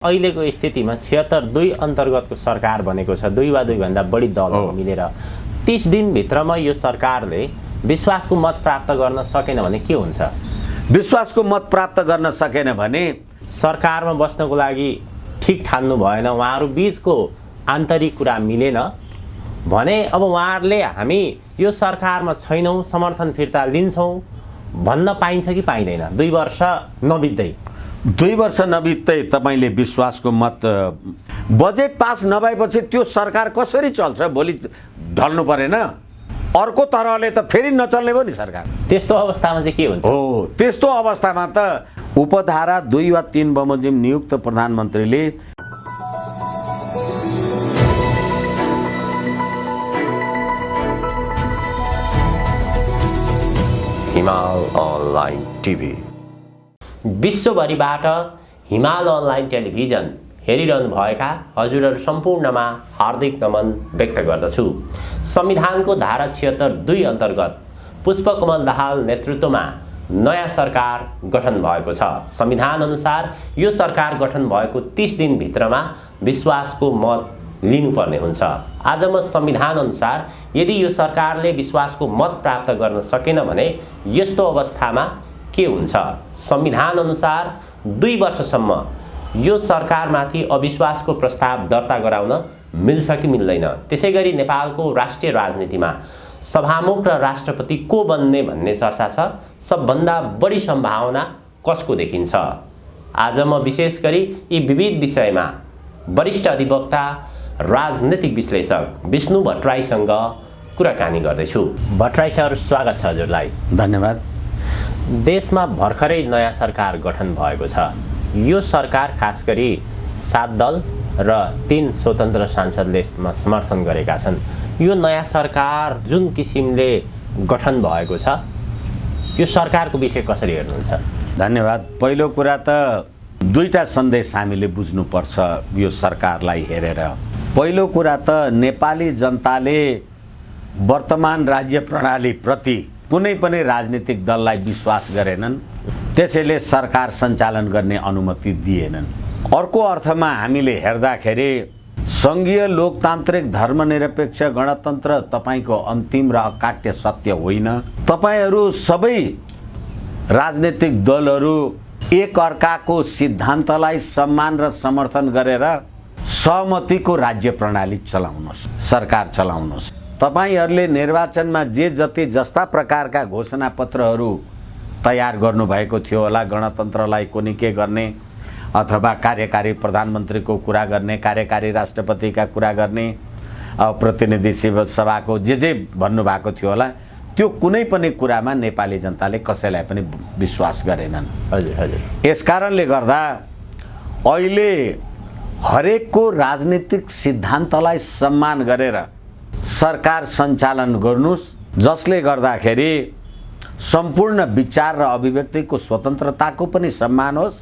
अहिलेको स्थितिमा 76-2 अन्तर्गतको सरकार बनेको छ। 2 वा 2 भन्दा बढी दलहरू मिलेर 30 दिनभित्रमा यो सरकारले विश्वासको मत प्राप्त गर्न सकेन भने के हुन्छ? विश्वासको मत प्राप्त गर्न सकेन भने सरकारमा बस्नको लागि ठिक ठान्नु भएन, उहाँहरू बीचको आन्तरिक कुरा मिलेन भने अब उहाँहरूले हामी यो सरकारमा छैनौँ, समर्थन फिर्ता लिन्छौँ भन्न पाइन्छ कि पाइँदैन? 2 वर्ष नबित्दै 2 वर्ष नबित्दै तपाईले विश्वासको मत बजेट पास नभएपछि त्यो सरकार कसरी चल्छ? भोलि ढल्नु परेन? अर्को तरहले त फेरि नचल्ने भयो नि सरकार। त्यस्तो अवस्थामा चाहिँ के हुन्छ? हो, त्यस्तो अवस्थामा त उपधारा 2 वा 3 बमोजिम नियुक्त प्रधानमन्त्रीले हिमाल अनलाइन टिभी, विश्वभरिबाट हिमाल अनलाइन टेलिभिजन हेरिरहनुभएका हजुरहरू सम्पूर्णमा हार्दिक नमन व्यक्त गर्दछु। संविधानको धारा 76(2) अन्तर्गत पुष्पकमल दाहाल नेतृत्वमा नयाँ सरकार गठन भएको छ। संविधान अनुसार यो सरकार गठन भएको 30 दिनभित्रमा विश्वासको मत लिनुपर्ने हुन्छ। आज म संविधान अनुसार यदि यो सरकारले विश्वासको मत प्राप्त गर्न सकेन भने यस्तो अवस्थामा के हुन्छ? संविधान अनुसार 2 वर्षसम्म यो सरकारमाथि अविश्वासको प्रस्ताव दर्ता गराउन मिल्छ कि मिल्दैन? त्यसैगरी नेपालको राष्ट्रिय राजनीतिमा सभामुख र राष्ट्रपति को बन्ने भन्ने चर्चा छ। सबभन्दा बढी सम्भावना कसको देखिन्छ? आज म विशेष गरी यी विविध विषयमा वरिष्ठ अधिवक्ता राजनीतिक विश्लेषक विष्णु भट्टराईसँग कुराकानी गर्दैछु। भट्टराई सर, स्वागत छ हजुरलाई। धन्यवाद। देशमा भर्खरै नयाँ सरकार गठन भएको छ। यो सरकार खास गरी 7 दल र 3 स्वतन्त्र सांसदले यसमा समर्थन गरेका छन्। यो नयाँ सरकार जुन किसिमले गठन भएको छ यो सरकारको विषय कसरी हेर्नुहुन्छ? धन्यवाद। पहिलो कुरा त 2टा सन्देश हामीले बुझ्नुपर्छ यो सरकारलाई हेरेर। पहिलो कुरा त नेपाली जनताले वर्तमान राज्य प्रणाली प्रति कुनै पनि राजनीतिक दललाई विश्वास गरेनन्, त्यसैले सरकार सञ्चालन गर्ने अनुमति दिएनन्। अर्को अर्थमा हामीले हेर्दाखेरि सङ्घीय लोकतान्त्रिक धर्मनिरपेक्ष गणतन्त्र तपाईको अन्तिम र अकाट्य सत्य होइन। तपाईहरू सबै राजनीतिक दलहरू एक अर्काको सिद्धान्तलाई सम्मान र समर्थन गरेर सहमतिको राज्य प्रणाली चलाउनुहोस्, सरकार चलाउनुहोस्। तपाईहरूले निर्वाचनमा जे जति जस्ता प्रकारका घोषणापत्रहरू तयार गर्नुभएको थियो होला, गणतन्त्रलाई कुनै के गर्ने अथवा कार्यकारी प्रधानमन्त्रीको कुरा गर्ने, कार्यकारी राष्ट्रपतिका कुरा गर्ने, प्रतिनिधि सभाको जे भन्नुभएको थियो होला, त्यो कुनै पनि कुरामा नेपाली जनताले कसैलाई पनि विश्वास गरेनन्। हजुर हजुर। यसकारणले गर्दा अहिले हरेकको राजनीतिक सिद्धान्तलाई सम्मान गरेर सरकार सञ्चालन गर्नुस्, जसले गर्दाखेरि सम्पूर्ण विचार र अभिव्यक्तिको स्वतन्त्रताको पनि सम्मान होस्,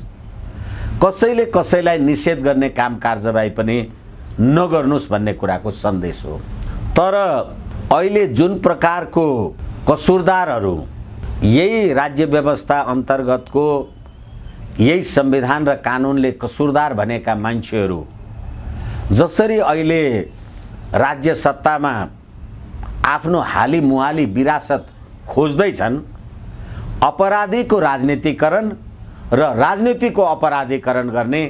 कसैले कसैलाई निषेध गर्ने काम कारबाही पनि नगर्नुस् भन्ने कुराको सन्देश हो। तर अहिले जुन प्रकारको कसुरदारहरू यही राज्य व्यवस्था अन्तर्गतको यही संविधान र कानुनले कसुरदार भनेका मान्छेहरू जसरी अहिले राज्य सत्तामा आफ्नो हाली मुहाली विरासत खोज्दैछन्, अपराधीको राजनीतिकरण र राजनीतिको अपराधीकरण गर्ने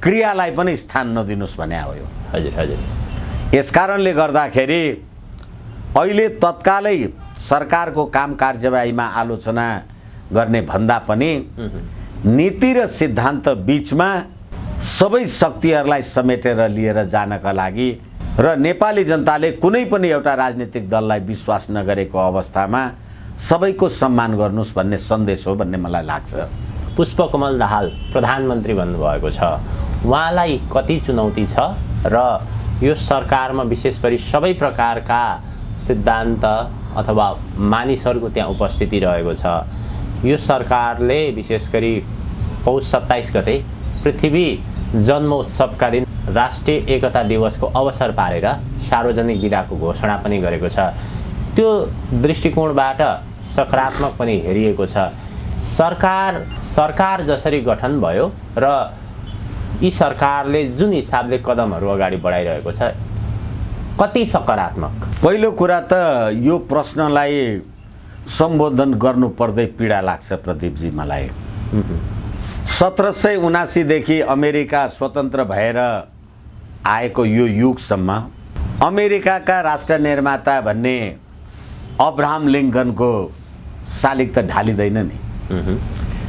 क्रियालाई पनि स्थान नदिनुस् भन्ने हो। हजुर हजुर। यसकारणले गर्दाखेरि अहिले तत्कालै सरकारको काम कार्यवाहीमा आलोचना गर्ने भन्दा पनि नीति र सिद्धान्त बीचमा सबै शक्तिहरूलाई समेटेर लिएर जानका लागि र नेपाली जनताले कुनै पनि एउटा राजनीतिक दललाई विश्वास नगरेको अवस्थामा सबैको सम्मान गर्नुस् भन्ने सन्देश हो भन्ने मलाई लाग्छ। पुष्पकमल दाहाल प्रधानमन्त्री भन्नुभएको छ, उहाँलाई कति चुनौती छ र यो सरकारमा विशेष गरी सबै प्रकारका सिद्धान्त अथवा मानिसहरूको त्यहाँ उपस्थिति रहेको छ। यो सरकारले विशेष गरी पौष 27 गते पृथ्वी जन्मोत्सवका दिन राष्ट्रिय एकता दिवसको अवसर पारेर सार्वजनिक बिदाको घोषणा पनि गरेको छ। त्यो दृष्टिकोणबाट सकारात्मक पनि हेरिएको छ। सरकार जसरी गठन भयो र यी सरकारले जुन हिसाबले कदमहरू अगाडि बढाइरहेको छ कति सकारात्मक? पहिलो कुरा त यो प्रश्नलाई सम्बोधन गर्नु पर्दै पीडा लाग्छ प्रदीपजी मलाई। 1779 देखि अमेरिका स्वतन्त्र भएर आएको यो युगसम्म अमेरिकाका राष्ट्र निर्माता भन्ने अब्राहम लिङ्कनको शालिग त ढालिँदैन नि,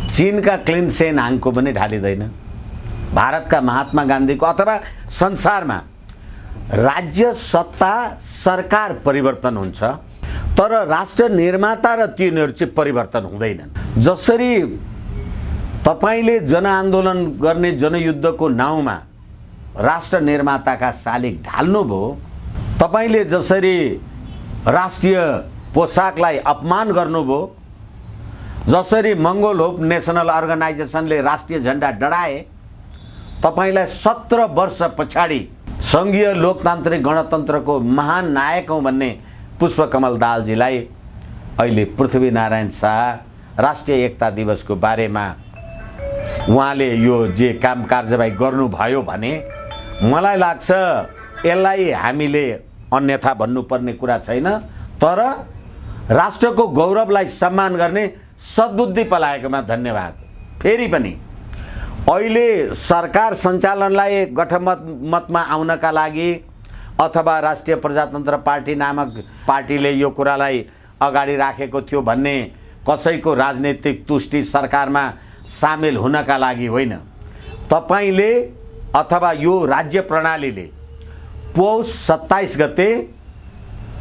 चीनका क्लिन सेन हाङको पनि ढालिँदैन, भारतका महात्मा गान्धीको, अथवा संसारमा राज्य सत्ता सरकार परिवर्तन हुन्छ तर राष्ट्र निर्माता र तिनीहरू चाहिँ परिवर्तन हुँदैनन्। जसरी तपाईले जनआन्दोलन गर्ने जनयुद्धको नाउँमा राष्ट्र निर्माताका शालिग ढाल्नुभयो, तपाईले जसरी राष्ट्रिय पोसाकलाई अपमान गर्नुभयो, जसरी मङ्गोल होप नेसनल अर्गनाइजेसनले राष्ट्रिय झन्डा डढाए, तपाईलाई 17 वर्ष पछाडि सङ्घीय लोकतान्त्रिक गणतन्त्रको महान नायक हौँ भन्ने पुष्पकमल दाहालजीलाई अहिले पृथ्वीनारायण शाह राष्ट्रिय एकता दिवसको बारेमा उहाँले यो जे काम कारबाही गर्नुभयो भने मलाई लाग्छ यसलाई हामीले अन्यथा भन्नुपर्ने कुरा छैन, तर राष्ट्रको गौरवलाई सम्मान गर्ने सद्बुद्धि पलाएकोमा धन्यवाद। फेरि पनि अहिले सरकार सञ्चालनलाई गठमतमा आउनका लागि अथवा राष्ट्रिय प्रजातन्त्र पार्टी नामक पार्टीले यो कुरालाई अगाडि राखेको थियो भन्ने कसैको राजनीतिक तुष्टि सरकारमा सामेल हुनका लागि होइन। तपाईले अथवा यो राज्य प्रणालीले पौष 27 गते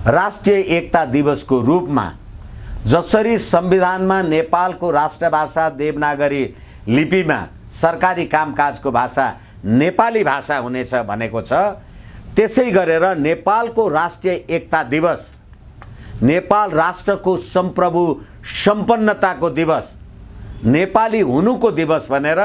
राष्ट्रिय एकता दिवसको रूपमा जसरी संविधानमा नेपालको राष्ट्रभाषा देवनागरी लिपिमा सरकारी कामकाजको भाषा नेपाली भाषा हुनेछ भनेको छ, त्यसै गरेर नेपालको राष्ट्रिय एकता दिवस, नेपाल राष्ट्रको सम्प्रभु सम्पन्नताको दिवस, नेपाली हुनुको दिवस भनेर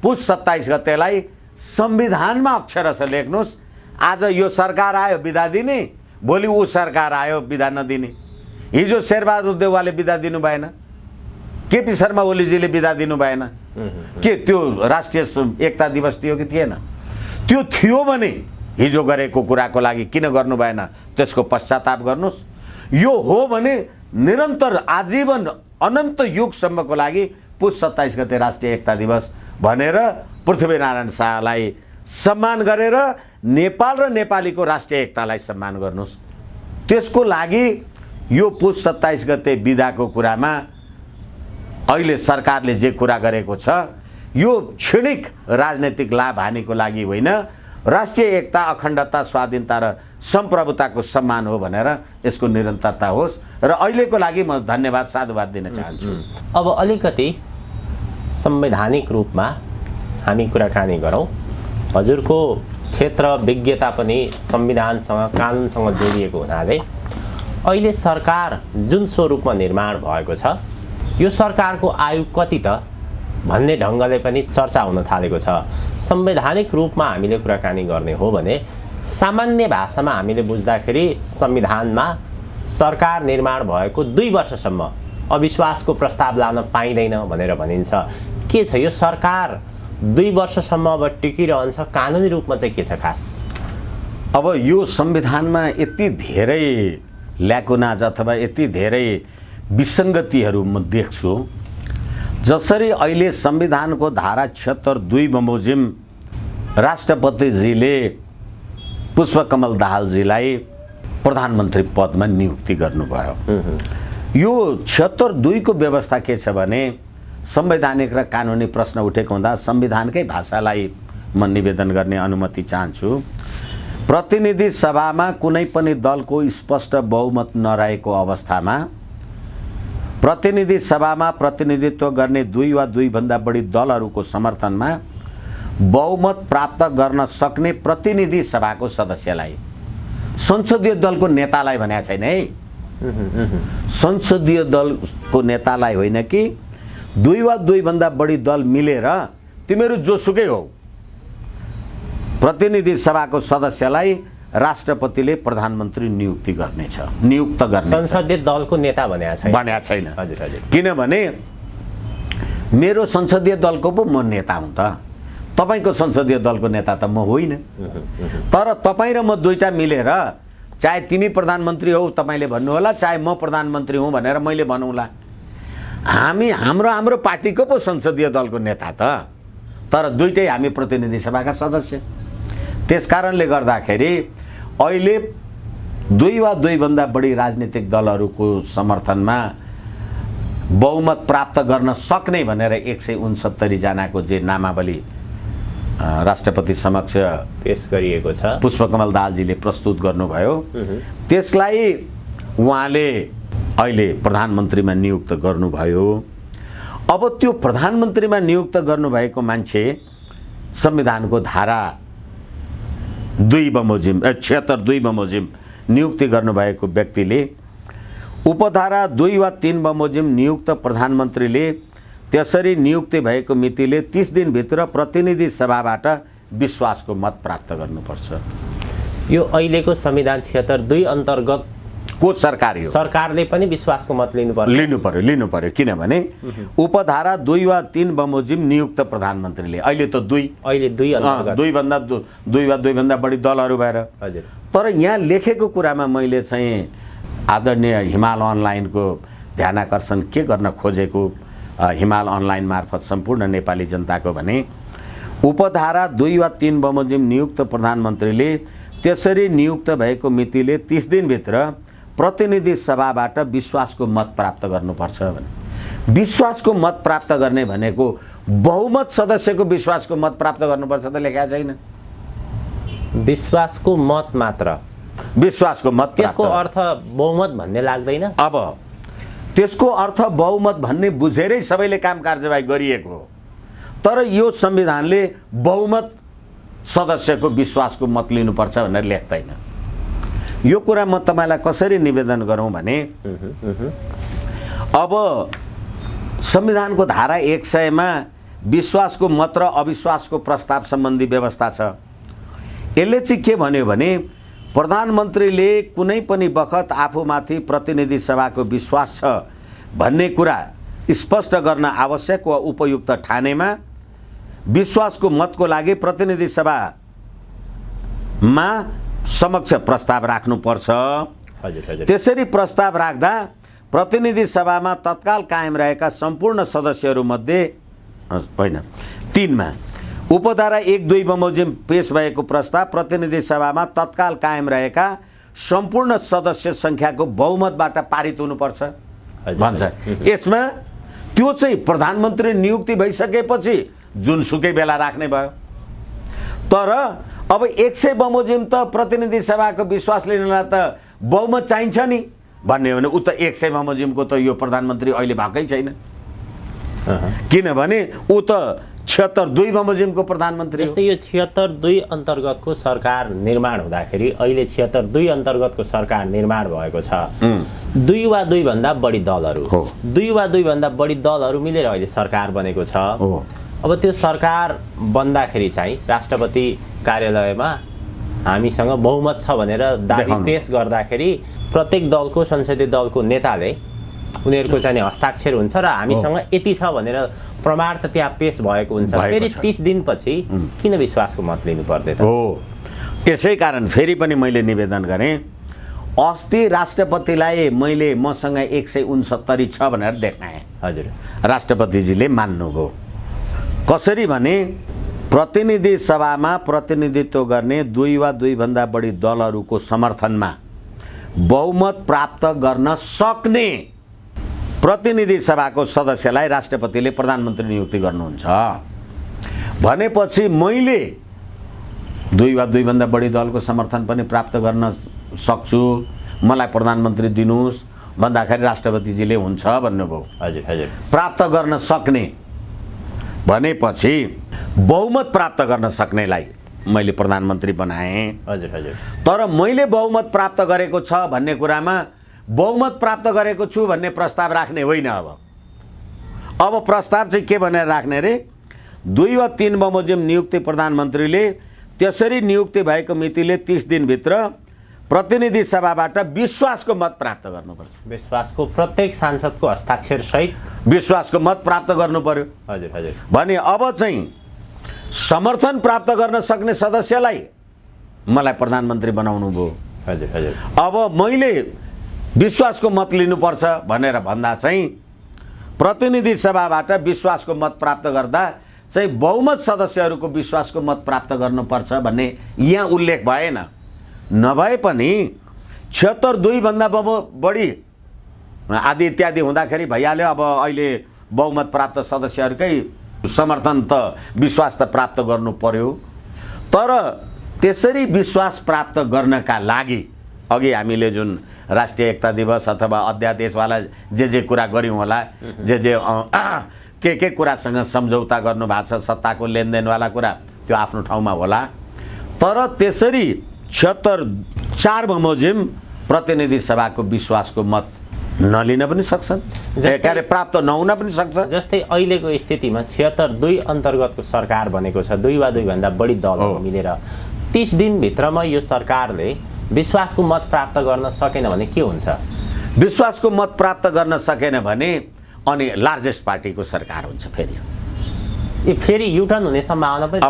पुष 27 गतेलाई संविधानमा अक्षरश लेख्नुस्। आज यो सरकार आयो बिदा दिने, भोलि ऊ सरकार आयो बिदा नदिने। हिजो शेरबहादुर देउवाले बिदा दिनु भएन, केपी शर्मा ओलीजीले बिदा दिनु भएन, के त्यो राष्ट्रिय एकता दिवस थियो कि थिएन? त्यो थियो भने हिजो गरेको कुराको लागि किन गर्नु भएन, त्यसको पश्चाताप गर्नुस्। यो हो भने निरन्तर आजीवन अनन्त युगसम्मको लागि पुष 27 गते राष्ट्रिय एकता दिवस भनेर पृथ्वीनारायण शाहलाई सम्मान गरेर नेपाल र नेपालीको राष्ट्रिय एकतालाई सम्मान गर्नुस्। त्यसको लागि यो पुष 27 गते बिदाको कुरामा अहिले सरकारले जे कुरा गरेको छ यो क्षणिक राजनीतिक लाभ हानिको लागि होइन, राष्ट्रिय एकता, अखण्डता, स्वाधीनता र सम्प्रभुताको सम्मान हो भनेर यसको निरन्तरता होस् र अहिलेको लागि म धन्यवाद साधुवाद दिन चाहन्छु। अब अलिकति संवैधानिक रूपमा हामी कुराकानी गरौँ। हजुरको क्षेत्र विज्ञता पनि संविधानसँग कानुनसँग जोडिएको हुनाले अहिले सरकार जुन स्वरूपमा निर्माण भएको छ यो सरकारको आयु कति त भन्ने ढङ्गले पनि चर्चा हुन थालेको छ। संवैधानिक रूपमा हामीले कुराकानी गर्ने हो भने सामान्य भाषामा हामीले बुझ्दाखेरि संविधानमा सरकार निर्माण भएको 2 वर्षसम्म अविश्वासको प्रस्ताव लान पाइँदैन भनेर भनिन्छ। के छ यो सरकार 2 वर्षसम्म अब टिकिरहन्छ, कानुनी रूपमा चाहिँ के छ खास? अब यो संविधानमा यति धेरै ल्याकुनाज अथवा यति धेरै विसङ्गतिहरू म देख्छु। जसरी अहिले संविधानको धारा 76(2) बमोजिम राष्ट्रपतिजीले पुष्पकमल दाहालजीलाई प्रधानमन्त्री पदमा नियुक्ति गर्नुभयो। यो 76(2) को व्यवस्था के छ भने संवैधानिक र कानुनी प्रश्न उठेको हुँदा संविधानकै भाषालाई म निवेदन गर्ने अनुमति चाहन्छु। प्रतिनिधि सभामा कुनै पनि दलको स्पष्ट बहुमत नरहेको अवस्थामा प्रतिनिधि सभामा प्रतिनिधित्व गर्ने 2 वा 2 भन्दा बढी दलहरूको समर्थनमा बहुमत प्राप्त गर्न सक्ने प्रतिनिधि सभाको सदस्यलाई, संसदीय दलको नेतालाई भनेको छैन है, संसदीय दलको नेतालाई होइन कि 2 वा 2 भन्दा बढी दल मिलेर तिमीहरू जोसुकै हो, प्रतिनिधि सभाको सदस्यलाई राष्ट्रपतिले प्रधानमन्त्री नियुक्त गर्नेछ। संसदीय दलको नेता भनेको छैन। हजुर हजुर। किनभने मेरो संसदीय दलको पो म नेता हुँ त, तपाईँको संसदीय दलको नेता त म होइन। तर तपाईँ र म दुईटा मिलेर चाहे तिमी प्रधानमन्त्री हौ तपाईँले भन्नुहोला, चाहे म प्रधानमन्त्री हुँ भनेर मैले भनौँला, हामी हाम्रो पार्टीको पो संसदीय दलको नेता त, तर दुईटै हामी प्रतिनिधि सभाका सदस्य। त्यसकारणले गर्दाखेरि अहिले दुई वा दुईभन्दा बढी राजनीतिक दलहरूको समर्थनमा बहुमत प्राप्त गर्न सक्ने भनेर 169 जनाको जे नामावली राष्ट्रपति समक्ष पेश गरिएको छ, पुष्पकमल दाहालजीले प्रस्तुत गर्नुभयो, त्यसलाई उहाँले अहिले प्रधानमन्त्रीमा नियुक्त गर्नुभयो। अब त्यो प्रधानमन्त्रीमा नियुक्त गर्नुभएको मान्छे संविधानको धारा 2 बमोजिम 76 बमोजिम नियुक्ति गर्नुभएको व्यक्तिले उपधारा 2 वा 3 बमोजिम नियुक्त प्रधानमन्त्रीले त्यसरी नियुक्ति भएको मितिले 30 दिनभित्र प्रतिनिधि सभाबाट विश्वासको मत प्राप्त गर्नुपर्छ। यो अहिलेको संविधान 76(2) अन्तर्गत को सरकार हो, सरकारले पनि विश्वासको मत लिनु पर्यो किनभने उपधारा 2 वा 3 बमोजिम नियुक्त प्रधानमन्त्रीले अहिले त 2 अन्तर्गत 2 वा 2 भन्दा बढी दलहरू भएर। हजुर, तर यहाँ लेखेको कुरामा मैले चाहिँ आदरणीय हिमाल अनलाइनको ध्यानाकर्षण के गर्न खोजेको, हिमाल अनलाइन मार्फत सम्पूर्ण नेपाली जनताको भने उपधारा 2 वा 3 बमोजिम नियुक्त प्रधानमन्त्रीले त्यसरी नियुक्त भएको मितिले 30 दिनभित्र प्रतिनिधि सभाबाट विश्वासको मत प्राप्त गर्नुपर्छ भने। विश्वासको मत प्राप्त गर्ने भनेको बहुमत सदस्यको विश्वासको मत प्राप्त गर्नुपर्छ त लेखेको छैन। विश्वासको मत मात्र, विश्वासको मत, त्यसको अर्थ बहुमत भन्ने लाग्दैन। अब त्यसको अर्थ बहुमत भन्ने बुझेरै सबैले काम कारबाही गरिएको हो, तर यो संविधानले बहुमत सदस्यको विश्वासको मत लिनुपर्छ भनेर लेख्दैन। यो कुरा म तपाईँलाई कसरी निवेदन गरौँ भने अब संविधानको धारा 100 मा विश्वासको मत र अविश्वासको प्रस्ताव सम्बन्धी व्यवस्था छ। यसले चाहिँ के भन्यो भने प्रधानमन्त्रीले कुनै पनि बखत आफूमाथि प्रतिनिधि सभाको विश्वास छ भन्ने कुरा स्पष्ट गर्न आवश्यक वा उपयुक्त ठानेमा विश्वासको मतको लागि प्रतिनिधि सभामा समक्ष प्रस्ताव राख्नुपर्छ। त्यसरी प्रस्ताव राख्दा प्रतिनिधि सभामा तत्काल कायम रहेका सम्पूर्ण सदस्यहरूमध्ये होइन 3 मा उपधारा 1-2 बमोजिम पेश भएको प्रस्ताव प्रतिनिधि सभामा तत्काल कायम रहेका सम्पूर्ण सदस्य सङ्ख्याको बहुमतबाट पारित हुनुपर्छ भन्छ। यसमा त्यो चाहिँ प्रधानमन्त्री नियुक्ति भइसकेपछि जुनसुकै बेला राख्ने भयो। तर अब 100 बमोजिम त प्रतिनिधि सभाको विश्वास लिनलाई त बहुमत चाहिन्छ नि भन्ने हो भने उ त 100 बमोजिमको त यो प्रधानमन्त्री अहिले भएकै छैन, किनभने उ त 76 बमोजिमको प्रधानमन्त्री। जस्तै यो 76(2) अन्तर्गतको सरकार निर्माण हुँदाखेरि अहिले 76(2) अन्तर्गतको सरकार निर्माण भएको छ। 2 वा 2 भन्दा बढी दलहरू, 2 वा 2 भन्दा बढी दलहरू मिलेर अहिले सरकार बनेको छ। अब त्यो सरकार बन्दाखेरि चाहिँ राष्ट्रपति कार्यालयमा हामीसँग बहुमत छ भनेर दाबी पेश गर्दाखेरि प्रत्येक दलको संसदीय दलको नेताले उनीहरूको चाहिँ हस्ताक्षर हुन्छ र हामीसँग यति छ भनेर प्रमाण त त्यहाँ पेश भएको हुन्छ। फेरि 30 दिनपछि किन विश्वासको मत लिनु पर्दैन त? हो, यसै कारण फेरि पनि मैले निवेदन गरेँ, अस्ति राष्ट्रपतिलाई मैले मसँग 169 छ भनेर देखाएँ। हजुर, राष्ट्रपतिजीले मान्नुभयो। कसरी भने प्रतिनिधि सभामा प्रतिनिधित्व गर्ने 2 वा 2 भन्दा बढी दलहरूको समर्थनमा बहुमत प्राप्त गर्न सक्ने प्रतिनिधि सभाको सदस्यलाई राष्ट्रपतिले प्रधानमन्त्री नियुक्ति गर्नुहुन्छ भनेपछि मैले 2 वा 2 भन्दा बढी दलको समर्थन पनि प्राप्त गर्न सक्छु, मलाई प्रधानमन्त्री दिनुहोस् भन्दाखेरि राष्ट्रपतिजीले हुन्छ भन्नुभयो। हजुर हजुर, प्राप्त गर्न सक्ने भनेपछि बहुमत प्राप्त गर्न सक्नेलाई मैले प्रधानमन्त्री बनाएँ। हजुर हजुर, तर मैले बहुमत प्राप्त गरेको छ भन्ने कुरामा बहुमत प्राप्त गरेको छु भन्ने प्रस्ताव राख्ने होइन। अब प्रस्ताव चाहिँ के भनेर राख्ने रे, 2 वा 3 बमोजिम नियुक्ति प्रधानमन्त्रीले त्यसरी नियुक्ति भएको मितिले 30 दिनभित्र प्रतिनिधि सभाबाट विश्वासको मत प्राप्त गर्नुपर्छ। विश्वासको प्रत्येक सांसदको हस्ताक्षर सहित विश्वासको मत प्राप्त गर्नु पर्यो। हजुर हजुर, भने अब चाहिँ समर्थन प्राप्त गर्न सक्ने सदस्यलाई मलाई प्रधानमन्त्री बनाउनु भयो। हजुर हजुर। अब मैले विश्वासको मत लिनुपर्छ भनेर भन्दा चाहिँ प्रतिनिधि सभाबाट विश्वासको मत प्राप्त गर्दा चाहिँ बहुमत सदस्यहरूको विश्वासको मत प्राप्त गर्नुपर्छ भन्ने यहाँ उल्लेख भएन। नभए पनि 76 भन्दा बढी आदि इत्यादि हुँदाखेरि भइहाल्यो। अब अहिले बहुमत प्राप्त सदस्यहरूकै समर्थन त विश्वास त प्राप्त गर्नु पर्यो। तर त्यसरी विश्वास प्राप्त गर्नका लागि अघि हामीले जुन राष्ट्रिय एकता दिवस अथवा अध्यादेशवाला जे कुरा गऱ्यौँ होला, के कुरासँग सम्झौता गर्नु भएको छ, सत्ताको लेनदेनवाला कुरा, त्यो आफ्नो ठाउँमा होला। तर त्यसरी 76 बमोजिम प्रतिनिधि सभाको विश्वासको मत नलिन पनि सक्छन्, कार्य प्राप्त नहुन पनि सक्छ। जस्तै अहिलेको स्थितिमा 76 अन्तर्गतको सरकार बनेको छ, 2 वा 2 भन्दा बढी दलहरू मिलेर 30 दिनभित्रमा यो सरकारले विश्वासको मत प्राप्त गर्न सकेन भने के हुन्छ? विश्वासको मत प्राप्त गर्न सकेन भने अनि लार्जेस्ट पार्टीको सरकार हुन्छ फेरि युटर्न हुने सम्भावना पनि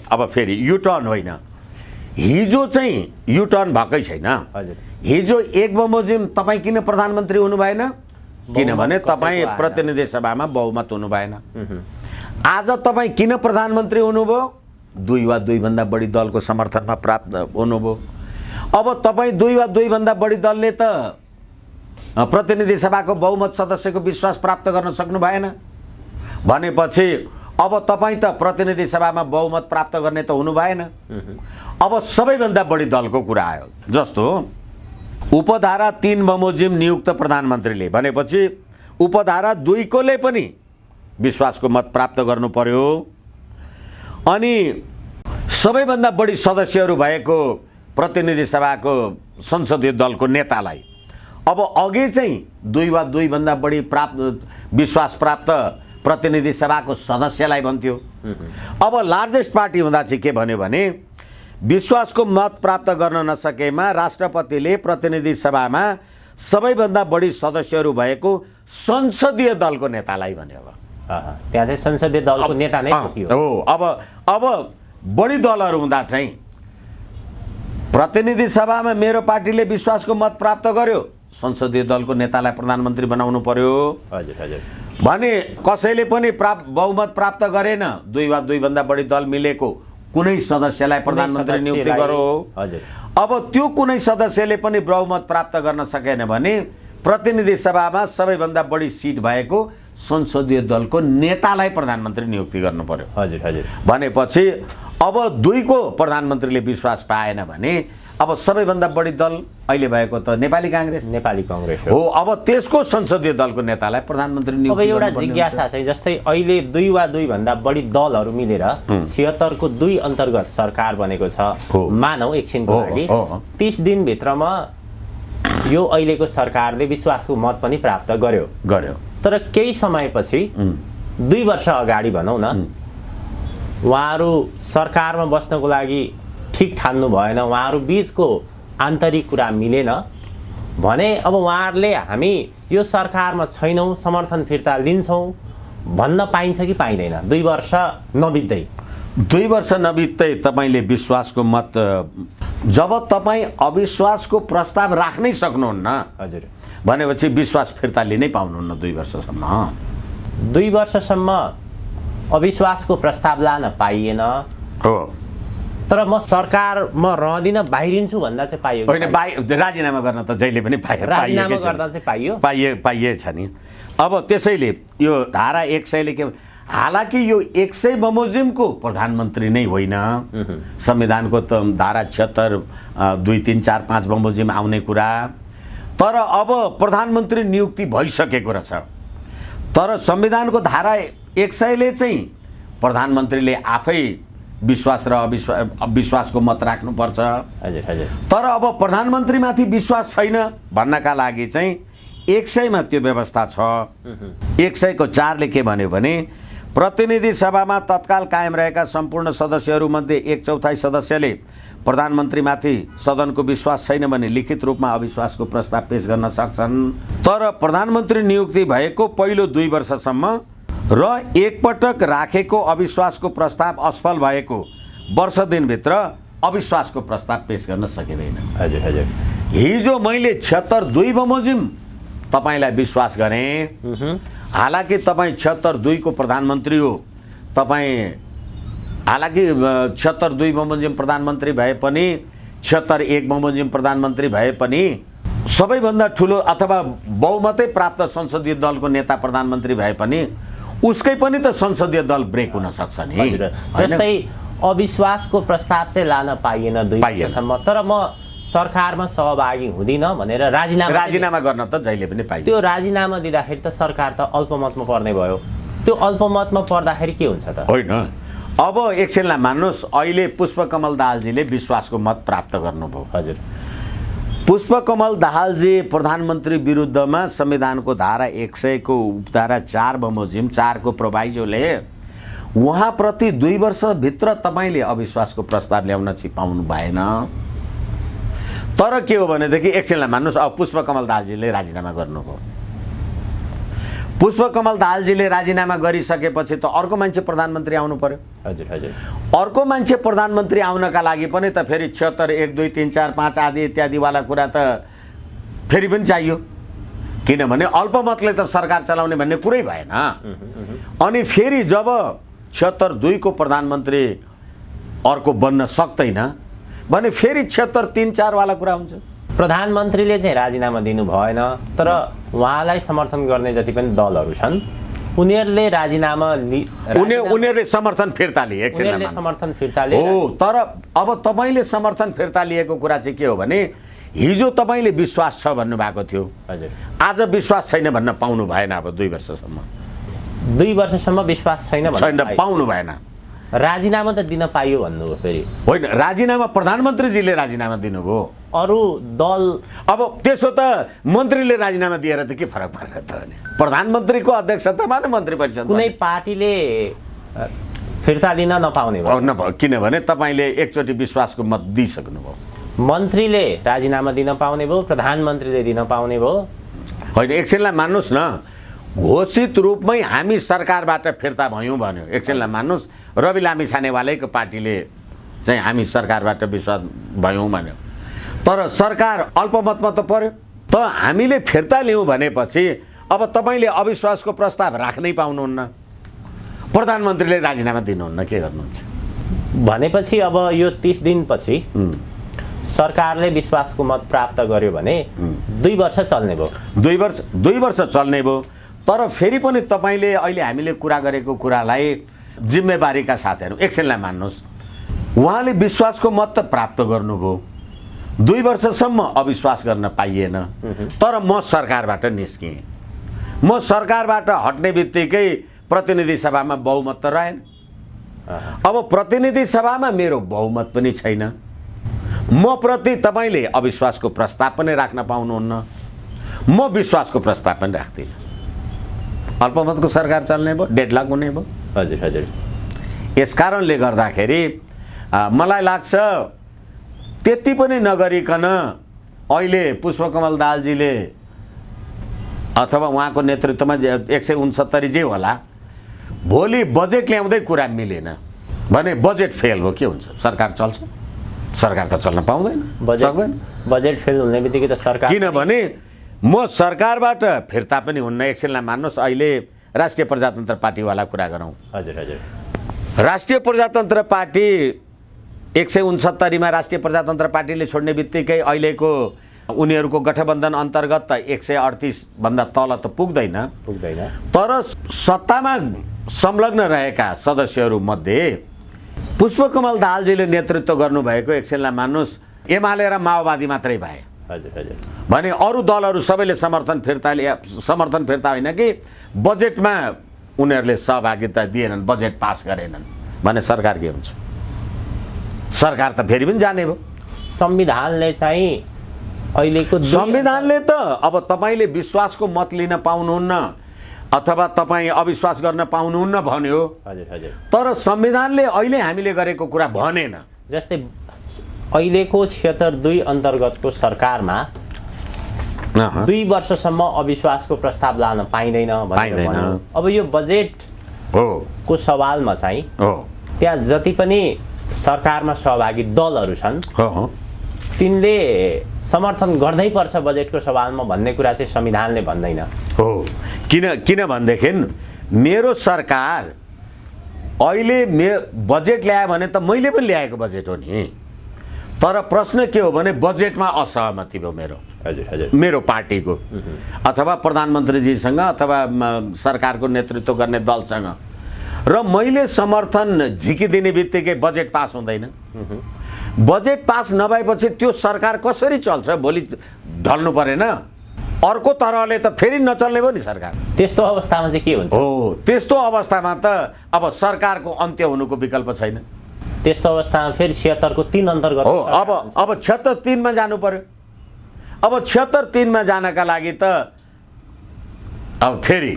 अब फेरि युटर्न होइन। हिजो चाहिँ युटर्न भएकै छैन। हजुर। हिजो 1 बमोजिम तपाईँ किन प्रधानमन्त्री हुनु भएन? किनभने तपाईँ प्रतिनिधि सभामा बहुमत हुनु भएन। आज तपाईँ किन प्रधानमन्त्री हुनुभयो? 2 वा 2 भन्दा बढी दलको समर्थनमा प्राप्त हुनुभयो। अब तपाईँ 2 वा 2 भन्दा बढी दलले त प्रतिनिधि सभाको बहुमत सदस्यको विश्वास प्राप्त गर्न सक्नु भएन भनेपछि अब तपाईँ त प्रतिनिधि सभामा बहुमत प्राप्त गर्ने त हुनु भएन। अब सबैभन्दा बढी दलको कुरा आयो, जस्तो उपधारा 3 बमोजिम नियुक्त प्रधानमन्त्रीले भनेपछि उपधारा 2 कोले पनि विश्वासको मत प्राप्त गर्नु पर्यो। अनि सबैभन्दा बढी सदस्यहरू भएको प्रतिनिधि सभाको संसदीय दलको नेतालाई अब अघि चाहिँ 2 वा 2 भन्दा बढी विश्वास प्राप्त प्रतिनिधि सभाको सदस्यलाई भन्थ्यो। अब लार्जेस्ट पार्टी हुँदा चाहिँ के भन्यो भने विश्वासको मत प्राप्त गर्न नसकेमा राष्ट्रपतिले प्रतिनिधि सभामा सबैभन्दा बढी सदस्यहरू भएको संसदीय दलको नेतालाई भन्यो। त्यहाँ चाहिँ संसदीय दलको नेता नै हो। अब बढी दलहरू हुँदा चाहिँ प्रतिनिधि सभामा मेरो पार्टीले विश्वासको मत प्राप्त गर्यो, संसदीय दलको नेतालाई प्रधानमन्त्री बनाउनु पर्यो। हजुर हजुर। भने कसैले पनि बहुमत प्राप्त गरेन, 2 वा 2 भन्दा बढी दल मिलेको कुनै सदस्यलाई प्रधानमन्त्री नियुक्ति गरो। हजुर। अब त्यो कुनै सदस्यले पनि बहुमत प्राप्त गर्न सकेन भने प्रतिनिधि सभामा सबैभन्दा बढी सिट भएको संसदीय दलको नेतालाई प्रधानमन्त्री नियुक्ति गर्नु पर्यो। हजुर हजुर। भनेपछि अब 2 को प्रधानमन्त्रीले विश्वास पाएन भने अब सबैभन्दा बढी दल अहिले भएको त नेपाली कांग्रेस हो। अब त्यसको संसदीय दलको नेतालाई प्रधानमन्त्री नियुक्ति अब एउटा जिज्ञासा चाहिँ जस्तै अहिले 2 वा 2 भन्दा बढी दलहरू मिलेर 76 को 2 अन्तर्गत सरकार बनेको छ। मानौ एकछिनको लागि 30 दिनभित्रमा यो अहिलेको सरकारले विश्वासको मत पनि प्राप्त गर्यो। तर केही समयपछि 2 वर्ष अगाडि भनौँ न, उहाँहरू सरकारमा बस्नको लागि ठिक ठान्नु भएन, उहाँहरू बीचको आन्तरिक कुरा मिलेन भने अब उहाँहरूले हामी यो सरकारमा छैनौँ, समर्थन फिर्ता लिन्छौँ भन्न पाइन्छ कि पाइँदैन? 2 वर्ष नबित्दै 2 वर्ष नबित्दै तपाईँले विश्वासको मत, जब तपाईँ अविश्वासको प्रस्ताव राख्नै सक्नुहुन्न, हजुर, भनेपछि विश्वास फिर्ता लिनै पाउनुहुन्न 2 वर्षसम्म। 2 वर्षसम्म अविश्वासको प्रस्ताव लान पाइएन हो। तर म सरकारमा रहदिन बाहिरिन्छु भन्दा चाहिँ पाइयो होइन? राजीनामा गर्न त जहिले पनि राजीनामा गर्दा चाहिँ पाइएछ नि। अब त्यसैले यो धारा 100ले के, हालाकि यो 100 बमोजिमको प्रधानमन्त्री नै होइन, संविधानको त धारा 76 2 3 4 5 बमोजिम आउने कुरा। तर अब प्रधानमन्त्री नियुक्ति भइसकेको रहेछ। तर संविधानको धारा 100ले चाहिँ प्रधानमन्त्रीले आफै विश्वास र अविश्वासको मत राख्नुपर्छ। हजुर हजुर। तर अब प्रधानमन्त्रीमाथि विश्वास छैन भन्नका लागि चाहिँ 100मा त्यो व्यवस्था छ। 100 को 4ले के भन्यो भने प्रतिनिधि सभामा तत्काल कायम रहेका सम्पूर्ण सदस्यहरूमध्ये 1/4 सदस्यले प्रधानमन्त्रीमाथि सदनको विश्वास छैन भने लिखित रूपमा अविश्वासको प्रस्ताव पेश गर्न सक्छन्। तर प्रधानमन्त्री नियुक्ति भएको पहिलो 2 वर्षसम्म र एकपटक राखेको अविश्वासको प्रस्ताव असफल भएको वर्ष दिनभित्र अविश्वासको प्रस्ताव पेश गर्न सकिँदैन। हजुर हजुर। हिजो मैले 76 बमोजिम तपाईँलाई विश्वास गरेँ। हालाकि तपाईँ 76 को प्रधानमन्त्री हो। तपाईँ हालाकि 76 बमोजिम प्रधानमन्त्री भए पनि 76 बमोजिम प्रधानमन्त्री भए पनि सबैभन्दा ठुलो अथवा बहुमतै प्राप्त संसदीय दलको नेता प्रधानमन्त्री भए पनि उसकै पनि त संसदीय दल ब्रेक हुन सक्छ नि। जस्तै अविश्वासको प्रस्ताव चाहिँ लान पाइएन 2 वर्षसम्म, तर म सरकारमा सहभागी हुँदिनँ भनेर राजीनामा गर्न त जहिले पनि पाइन्छ। त्यो राजीनामा दिँदाखेरि त सरकार त अल्पमतमा पर्ने भयो। त्यो अल्पमतमा पर्दाखेरि के हुन्छ त? होइन, अब एकछिनलाई मान्नुहोस्, अहिले पुष्पकमल दाहालजीले विश्वासको मत प्राप्त गर्नुभयो। हजुर। पुष्पकमल दाहालजी प्रधानमन्त्री विरुद्धमा संविधानको धारा 100 को उपधारा 4 बमोजिम 4 को प्रोभाइजोले उहाँप्रति 2 वर्षभित्र तपाईँले अविश्वासको प्रस्ताव ल्याउन पाउनु भएन। तर के हो भनेदेखि एकछिनलाई मान्नुहोस्, अब पुष्पकमल दाहालजीले राजीनामा गर्नुभयो। पुष्पकमल दाहालजीले राजीनामा गरिसकेपछि त अर्को मान्छे प्रधानमन्त्री आउनु पर्यो। हजुर हजुर। अर्को मान्छे प्रधानमन्त्री आउनका लागि पनि त फेरि 76 1 2 3 4 5 आदि इत्यादिवाला कुरा त फेरि पनि चाहियो, किनभने अल्पमतले त सरकार चलाउने भन्ने कुरै भएन। अनि फेरि जब 76 को प्रधानमन्त्री अर्को बन्न सक्दैन भने फेरि 76 3 4 वाला कुरा हुन्छ। प्रधानमन्त्रीले चाहिँ राजीनामा दिनु भएन, तर उहाँलाई समर्थन गर्ने जति पनि दलहरू छन् उनीहरूले राजीनामा उनीहरूले समर्थन फिर्ता लिए। उनीहरूले समर्थन फिर्ता लिए हो, तर अब तपाईँले समर्थन फिर्ता लिएको कुरा चाहिँ के हो भने हिजो तपाईँले विश्वास छ भन्नुभएको थियो। हजुर। आज विश्वास छैन भन्न पाउनु भएन। अब 2 वर्षसम्म 2 वर्षसम्म विश्वास छैन पाउनु भएन। राजीनामा त दिन पाइयो भन्नुभयो। फेरि होइन, राजीनामा प्रधानमन्त्रीजीले राजीनामा दिनुभयो। अरू दल अब त्यसो त मन्त्रीले राजीनामा दिएर त के फरक पर्छ त? प्रधानमन्त्रीको अध्यक्षतामा न मन्त्री परिषद कुनै पार्टीले फिर्ता लिन नपाउने भयो, किनभने तपाईँले एकचोटि विश्वासको मत दिइसक्नुभयो। मन्त्रीले राजीनामा दिन पाउने भयो, प्रधानमन्त्रीले दिन पाउने भयो। होइन, एकछिनलाई मान्नुहोस् न, घोषित रूपमै हामी सरकारबाट फिर्ता भयौँ भन्यो। एकछिनलाई मान्नुहोस्, रवि लामिछानेवालैको पार्टीले चाहिँ हामी सरकारबाट विश्वास भयौँ भन्यो, तर सरकार अल्पमतमा त पर्यो। त हामीले फिर्ता लियौँ भनेपछि अब तपाईँले अविश्वासको प्रस्ताव राख्नै पाउनुहुन्न, प्रधानमन्त्रीले राजीनामा दिनुहुन्न, के गर्नुहुन्छ भनेपछि अब यो 30 दिनपछि सरकारले विश्वासको मत प्राप्त गर्यो भने 2 वर्ष चल्ने भयो। 2 वर्ष चल्ने भयो। तर फेरि पनि तपाईँले अहिले हामीले कुरा गरेको कुरालाई जिम्मेवारीका साथहरू एकछिनलाई मान्नुहोस्, उहाँले विश्वासको मत त प्राप्त गर्नुभयो, 2 वर्षसम्म अविश्वास गर्न पाइएन। तर म सरकारबाट निस्केँ। म सरकारबाट हट्ने बित्तिकै प्रतिनिधि सभामा बहुमत त रहेन। अब प्रतिनिधि सभामा मेरो बहुमत पनि छैन। म प्रति तपाईँले अविश्वासको प्रस्ताव पनि राख्न पाउनुहुन्न, म विश्वासको प्रस्ताव पनि राख्दिनँ। अल्पमतको सरकार चल्ने भयो, डेडलक हुने भयो। हजुर हजुर। यस कारणले गर्दाखेरि मलाई लाग्छ त्यति पनि नगरिकन अहिले पुष्पकमल दाहालजीले अथवा उहाँको नेतृत्वमा 169 जे होला, भोलि बजेट ल्याउँदै कुरा मिलेन भने बजेट फेल हो, के हुन्छ? सरकार चल्छ? सरकार त चल्न पाउँदैन, सक्दैन। बजेट फेल हुने बित्तिकै त सरकार, किनभने म सरकारबाट फिर्ता पनि हुन्न। एकछिनलाई मान्नुहोस्, अहिले राष्ट्रिय प्रजातन्त्र पार्टीवाला कुरा गरौँ। हजुर हजुर। राष्ट्रिय प्रजातन्त्र पार्टी 169 मा राष्ट्रिय प्रजातन्त्र पार्टीले छोड्ने बित्तिकै अहिलेको उनीहरूको गठबन्धन अन्तर्गत त 138 भन्दा तल त पुग्दैन। तर सत्तामा संलग्न रहेका सदस्यहरू मध्ये पुष्पकमल दाहालजीले नेतृत्व गर्नुभएको एकछिनलाई मान्नुहोस् एमाले र माओवादी मात्रै भए। हजुर हजुर। भने अरू दलहरू सबैले समर्थन फिर्ता होइन कि बजेटमा उनीहरूले सहभागिता दिएनन्, बजेट पास गरेनन् भने सरकार के हुन्छ? सरकार त फेरि पनि जाने भयो। संविधानले चाहिँ अहिलेको संविधानले त अब तपाईँले विश्वासको मत लिन पाउनुहुन्न अथवा तपाईँ अविश्वास गर्न पाउनुहुन्न भन्यो। हजुर हजुर। तर संविधानले अहिले हामीले गरेको कुरा भनेन। जस्तै अहिलेको 76 अन्तर्गतको सरकारमा 2 वर्षसम्म अविश्वासको प्रस्ताव लान पाइँदैन। अब यो बजेट हो को सवालमा चाहिँ हो त्यहाँ जति पनि सरकारमा सहभागी दलहरू छन् हो तिनले समर्थन गर्दै पर्छ बजेटको सवालमा भन्ने कुरा चाहिँ संविधानले भन्दैन हो। किन भनेदेखि मेरो सरकार अहिले बजेट ल्यायो भने त मैले पनि ल्याएको बजेट हो नि, तर प्रश्न के हो भने बजेटमा असहमति भयो मेरो पार्टीको अथवा प्रधानमन्त्रीजीसँग अथवा सरकारको नेतृत्व गर्ने दलसँग, र मैले समर्थन झिकिदिने बित्तिकै बजेट पास हुँदैन। बजेट पास नभएपछि त्यो सरकार कसरी चल्छ? भोलि ढल्नु परेन, अर्को तरहले त फेरि नचल्ने भयो नि सरकार। त्यस्तो अवस्थामा चाहिँ के हुन्छ? हो, त्यस्तो अवस्थामा त अब सरकारको अन्त्य हुनुको विकल्प छैन। त्यस्तो अवस्थामा फेरि 76 को 3 अन्तर्गत हो, अब 76-3 मा जानु पर्यो। अब 76-3 मा जानका लागि त अब फेरि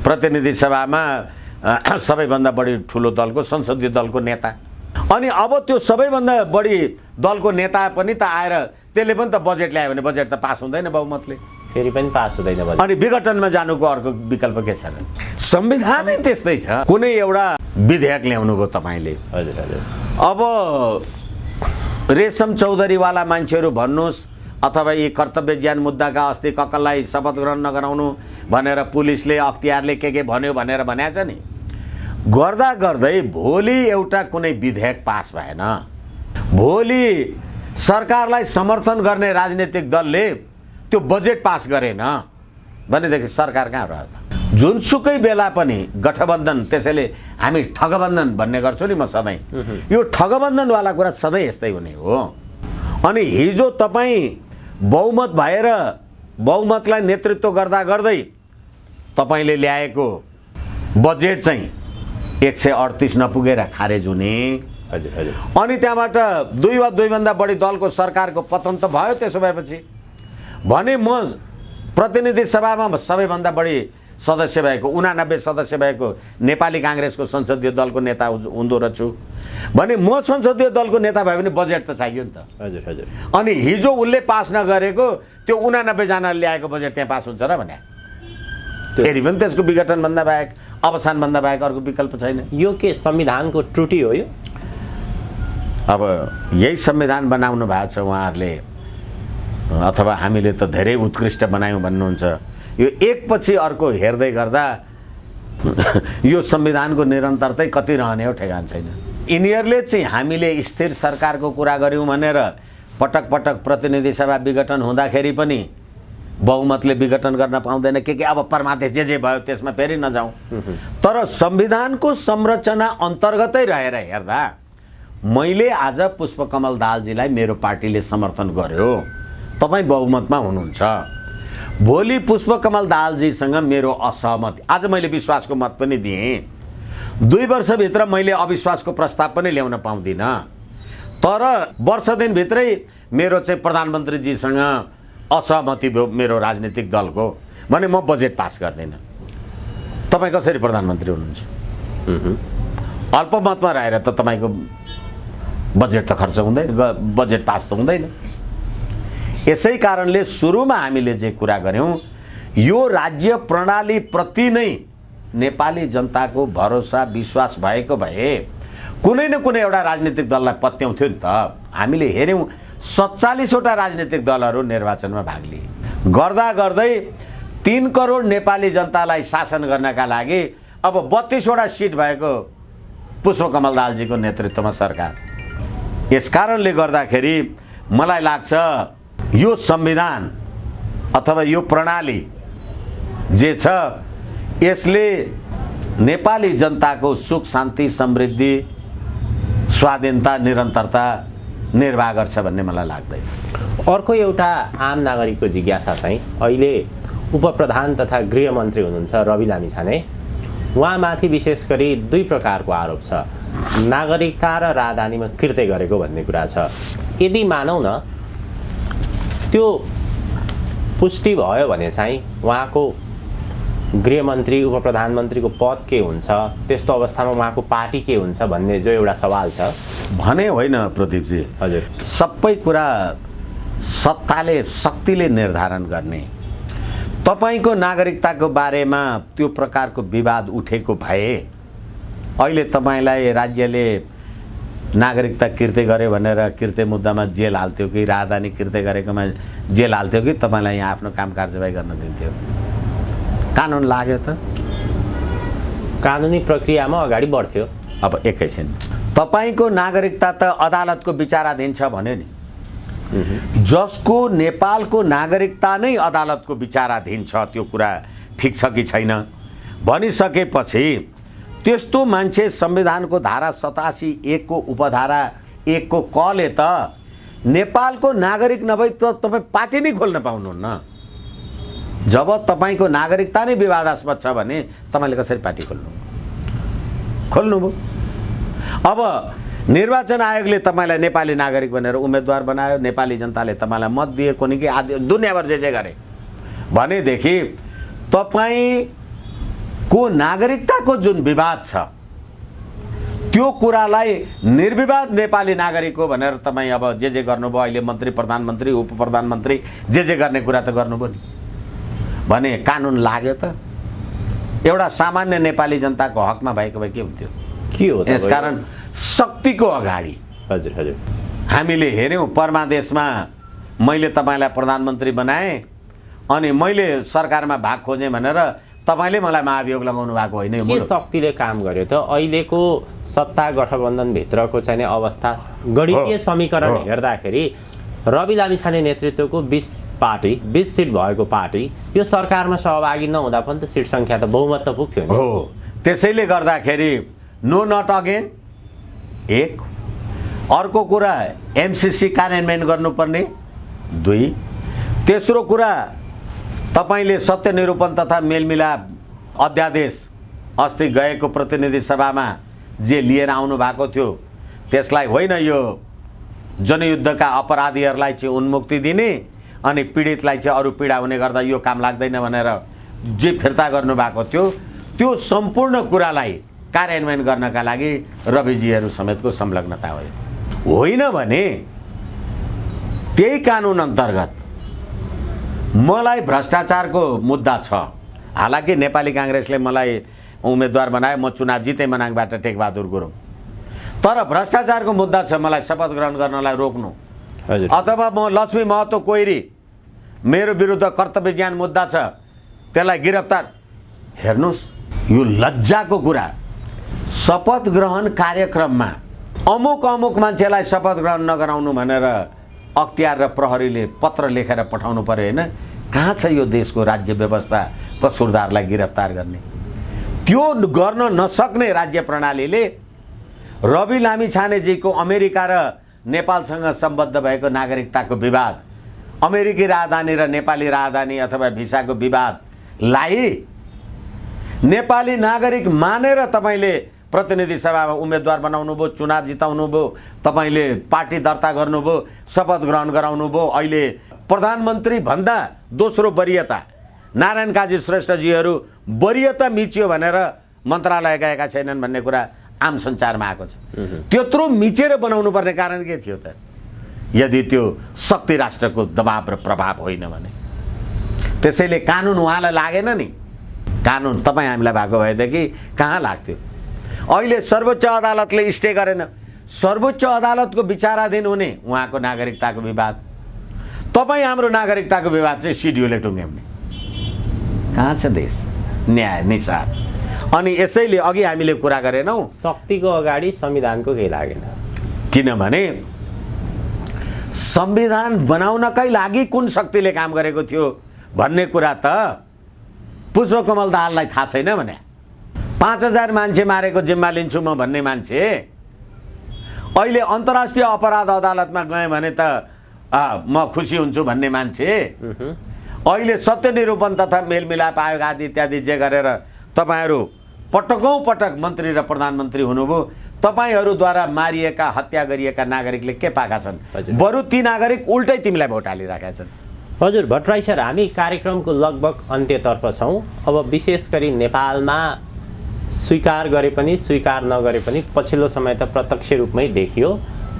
प्रतिनिधि सभामा सबैभन्दा बढी ठुलो दलको संसदीय दलको नेता, अनि अब त्यो सबैभन्दा बढी दलको नेता पनि त आएर त्यसले पनि त बजेट ल्यायो भने बजेट त पास हुँदैन बहुमतले, फेरि पनि पास हुँदैन बजेट, अनि विघटनमा जानुको अर्को विकल्प के छ र? संविधानै त्यस्तै छ। कुनै एउटा विधेयक ल्याउनु भयो तपाईले, अब रेशम चौधरीवाला मान्छेहरू भन्नुहोस् अथवा यी कर्तव्य ज्ञान मुद्दाका अस्ति कक्कललाई शपथ ग्रहण नगराउनु भनेर पुलिसले अख्तियारले के भन्यो भनेर भनेको छ नि, गर्दा गर्दै भोलि एउटा कुनै विधेयक पास भएन, भोलि सरकारलाई समर्थन गर्ने राजनीतिक दलले त्यो बजेट पास गरेन भनेदेखि सरकार कहाँ रह्यो त? जुनसुकै बेला पनि गठबन्धन, त्यसैले हामी ठगबन्धन भन्ने गर्छौँ नि म सधैँ, यो ठगबन्धनवाला कुरा सधैँ यस्तै हुने हो। अनि हिजो तपाईँ बहुमत भएर बहुमतलाई नेतृत्व गर्दा गर्दै तपाईँले ल्याएको बजेट चाहिँ 138 नपुगेर खारेज हुने, अनि त्यहाँबाट 2 वा 2 भन्दा बढी दलको सरकारको पतन त भयो। त्यसो भएपछि भने म प्रतिनिधि सभामा सबैभन्दा बढी सदस्य भएको 89 सदस्य भएको नेपाली काङ्ग्रेसको संसदीय दलको नेता हुँदो रहेछु भने म संसदीय दलको नेता भयो भने बजेट त चाहियो नि त। अनि हिजो उसले पास नगरेको त्यो 89 जनाले ल्याएको बजेट त्यहाँ पास हुन्छ र भने फेरि पनि त्यसको विघटनभन्दा बाहेक, अवसानभन्दा बाहेक अर्को विकल्प छैन। यो के संविधानको त्रुटि हो यो? अब यही संविधान बनाउनु भएको छ उहाँहरूले, अथवा हामीले त धेरै उत्कृष्ट बनायौँ भन्नुहुन्छ। यो एकपछि अर्को हेर्दै गर्दा यो संविधानको निरन्तरतै कति रहने हो ठेगान छैन। यिनीहरूले चाहिँ हामीले स्थिर सरकारको कुरा गऱ्यौँ भनेर पटक पटक प्रतिनिधि सभा विघटन हुँदाखेरि पनि बहुमतले विघटन गर्न पाउँदैन के अब परमादेश जे भयो त्यसमा फेरि नजाउँ, तर संविधानको संरचना अन्तर्गतै रहेर हेर्दा मैले आज पुष्पकमल दाहालजीलाई मेरो पार्टीले समर्थन गर्यो, तपाईँ बहुमतमा हुनुहुन्छ, भोलि पुष्पकमल दाहालजीसँग मेरो असहमति, आज मैले विश्वासको मत पनि दिएँ, 2 वर्षभित्र मैले अविश्वासको प्रस्ताव पनि ल्याउन पाउँदिनँ, तर वर्ष दिनभित्रै मेरो चाहिँ प्रधानमन्त्रीजीसँग असहमति भयो मेरो राजनीतिक दलको भने म बजेट पास गर्दैन। तपाईँ कसरी प्रधानमन्त्री हुनुहुन्छ? अल्पमतमा रहेर त तपाईँको बजेट त खर्च हुँदैन, बजेट पास त हुँदैन। यसै कारणले सुरुमा हामीले जे कुरा गऱ्यौँ यो राज्य प्रणाली प्रति नै नेपाली जनताको भरोसा विश्वास भएको भए कुनै न कुनै एउटा राजनीतिक दललाई पत्याउँथ्यो नि त। हामीले हेऱ्यौँ 47 वटा राजनीतिक दलहरू निर्वाचनमा भाग लिए, गर्दा गर्दै 3 करोड नेपाली जनतालाई शासन गर्नका लागि अब 32 वटा सिट भएको पुष्पकमल दाहालजीको नेतृत्वमा सरकार। यसकारणले गर्दाखेरि मलाई लाग्छ यो संविधान अथवा यो प्रणाली जे छ यसले नेपाली जनताको सुख शान्ति समृद्धि स्वाधीनता निरन्तरता निर्वाह गर्छ भन्ने मलाई लाग्दैन। अर्को एउटा आम नागरिकको जिज्ञासा चाहिँ अहिले उपप्रधान तथा गृहमन्त्री हुनुहुन्छ रवि लामिछाने, उहाँमाथि विशेष गरी 2 प्रकारको आरोप छ, नागरिकता र राजधानीमा कृत्य गरेको भन्ने कुरा छ। यदि मानौँ न त्यो पुष्टि भयो भने चाहिँ उहाँको गृहमन्त्री उपप्रधानमन्त्रीको पद के हुन्छ, त्यस्तो अवस्थामा उहाँको पार्टी के हुन्छ भन्ने जो एउटा सवाल छ भने होइन प्रदीपजी। हजुर, सबै कुरा सत्ताले शक्तिले निर्धारण गर्ने, तपाईँको नागरिकताको बारेमा त्यो प्रकारको विवाद उठेको भए अहिले तपाईँलाई राज्यले नागरिकता किर्ते गर्यो भनेर किर्ते मुद्दामा जेल हाल्थ्यो कि राजधानी किर्ते गरेकोमा जेल हाल्थ्यो कि तपाईँलाई यहाँ आफ्नो काम कारबाही गर्न दिन्थ्यो? कानुन लाग्यो त, कानुनी प्रक्रियामा अगाडि बढ्थ्यो। अब एकैछिन तपाईँको नागरिकता त अदालतको विचाराधीन छ भन्यो नि, जसको नेपालको नागरिकता नै अदालतको विचाराधीन छ त्यो कुरा ठिक छ कि छैन भनिसकेपछि त्यस्तो मान्छे संविधानको धारा 87(1) को उपधारा 1 को कले त नेपालको नागरिक नभई त तपाईँ पार्टी नै खोल्न पाउनुहुन्न। जब तपाईँको नागरिकता नै विवादास्पद छ भने तपाईँले कसरी पार्टी खोल्नुभयो? अब निर्वाचन आयोगले तपाईँलाई नेपाली नागरिक भनेर उम्मेदवार बनायो, नेपाली जनताले तपाईँलाई मत दिएको नि कि आदि दुनियाँभर जे गरे भनेदेखि तपाईँको नागरिकताको जुन विवाद छ त्यो कुरालाई निर्विवाद नेपाली नागरिक हो भनेर तपाईँ अब जे गर्नुभयो, अहिले मन्त्री, प्रधानमन्त्री, उप प्रधानमन्त्री जे गर्ने कुरा त गर्नुभयो नि भने कानुन लाग्यो त? एउटा सामान्य नेपाली जनताको हकमा भएको भए के हुन्थ्यो? के हो? यसकारण शक्तिको अगाडि हजुर हजुर हामीले हेऱ्यौँ। परमादेशमा मैले तपाईँलाई प्रधानमन्त्री बनाएँ अनि मैले सरकारमा भाग खोजेँ भनेर तपाईँले मलाई महाभियोग लगाउनु भएको होइन? के शक्तिले काम गर्यो त? अहिलेको सत्ता गठबन्धनभित्रको चाहिँ अवस्था गणितीय समीकरण हेर्दाखेरि रवि लामिछाने नेतृत्वको 20 सिट भएको पार्टी यो सरकारमा सहभागी नहुँदा पनि त सिट सङ्ख्या त बहुमत त पुग्थ्यो नि। हो, त्यसैले गर्दाखेरि नो नट अगेन एक, अर्को कुरा एमसिसी कार्यान्वयन गर्नुपर्ने 2, तेस्रो कुरा तपाईँले सत्य निरूपण तथा मेलमिलाप अध्यादेश अस्ति गएको प्रतिनिधि सभामा जे लिएर आउनु भएको थियो त्यसलाई होइन यो जनयुद्धका अपराधीहरूलाई चाहिँ उन्मुक्ति दिने अनि पीडितलाई चाहिँ अरू पीडा हुने गर्दा यो काम लाग्दैन भनेर जे फिर्ता गर्नुभएको थियो त्यो सम्पूर्ण कुरालाई कार्यान्वयन गर्नका लागि रविजीहरू समेतको संलग्नता होइन भने त्यही कानुन अन्तर्गत मलाई भ्रष्टाचारको मुद्दा छ। हालाकि नेपाली काङ्ग्रेसले मलाई उम्मेदवार बनायो, म चुनाव जितेँ मनाङबाट टेकबहादुर गुरुङ, तर भ्रष्टाचारको मुद्दा छ, मलाई शपथ ग्रहण गर्नलाई रोक्नु अथवा म लक्ष्मी महतो कोइरी मेरो विरुद्ध कर्तव्य ज्ञान मुद्दा छ त्यसलाई गिरफ्तार। हेर्नुहोस् यो लज्जाको कुरा, शपथ ग्रहण कार्यक्रममा अमुक मान्छेलाई शपथ ग्रहण नगराउनु भनेर अख्तियार र प्रहरीले पत्र लेखेर पठाउनु पर्यो होइन? कहाँ छ यो देशको राज्य व्यवस्था कसुरदारलाई गिरफ्तार गर्ने? त्यो गर्न नसक्ने राज्य प्रणालीले रवि लामिछानेजीको अमेरिका र नेपालसँग सम्बद्ध भएको नागरिकताको विवाद, अमेरिकी राजधानी र नेपाली राजधानी अथवा भिसाको विवादलाई नेपाली नागरिक मानेर तपाईँले प्रतिनिधि सभामा उम्मेदवार बनाउनु भयो, चुनाव जिताउनु भयो, तपाईँले पार्टी दर्ता गर्नुभयो, शपथ ग्रहण गराउनु भयो। अहिले प्रधानमन्त्री भन्दा दोस्रो वरियता नारायण काजी श्रेष्ठजीहरू वरियता मिच्यो भनेर मन्त्रालय गएका छैनन् भन्ने कुरा आम सञ्चारमा आएको छ। त्यत्रो मिचेर बनाउनु पर्ने कारण के थियो त? यदि त्यो शक्ति राष्ट्रको दबाब र प्रभाव होइन भने। त्यसैले कानुन उहाँलाई लागेन नि, कानुन तपाईँ हामीलाई भएको भएदेखि कहाँ लाग्थ्यो? अहिले सर्वोच्च अदालतले स्टे गरेन, सर्वोच्च अदालतको विचाराधीन हुने उहाँको नागरिकताको विवाद, तपाईँ हाम्रो नागरिकताको विवाद चाहिँ सिडिओले टुङ्ग्याउने। कहाँ छ देश न्याय निसार? अनि यसैले अघि हामीले कुरा गरेनौँ, शक्तिको अगाडि संविधानको केही लागेन। किनभने संविधान बनाउनकै लागि कुन शक्तिले काम गरेको थियो भन्ने कुरा त पुष्पकमल दाहाललाई थाहा छैन भने 5000 मान्छे मारेको जिम्मा लिन्छु म भन्ने मान्छे अहिले अन्तर्राष्ट्रिय अपराध अदालतमा गएँ भने त म खुसी हुन्छु भन्ने मान्छे अहिले सत्य निरूपण तथा मेलमिलाप आयोग आदि इत्यादि जे गरेर तपाईहरू पटकौं पटक मन्त्री र प्रधानमन्त्री हुनुभयो। तपाईहरूद्वारा मारिएका हत्या गरिएका नागरिकले के पाएका छन्? बरु ती नागरिक उल्टै तिमीलाई भोट हालिरहेका छन्। हजुर भट्टराई सर, हामी कार्यक्रमको लगभग अन्त्यतर्फ छौँ। अब विशेष गरी नेपालमा स्वीकार गरे पनि स्वीकार नगरे पनि पछिल्लो समय त प्रत्यक्ष रूपमै देखियो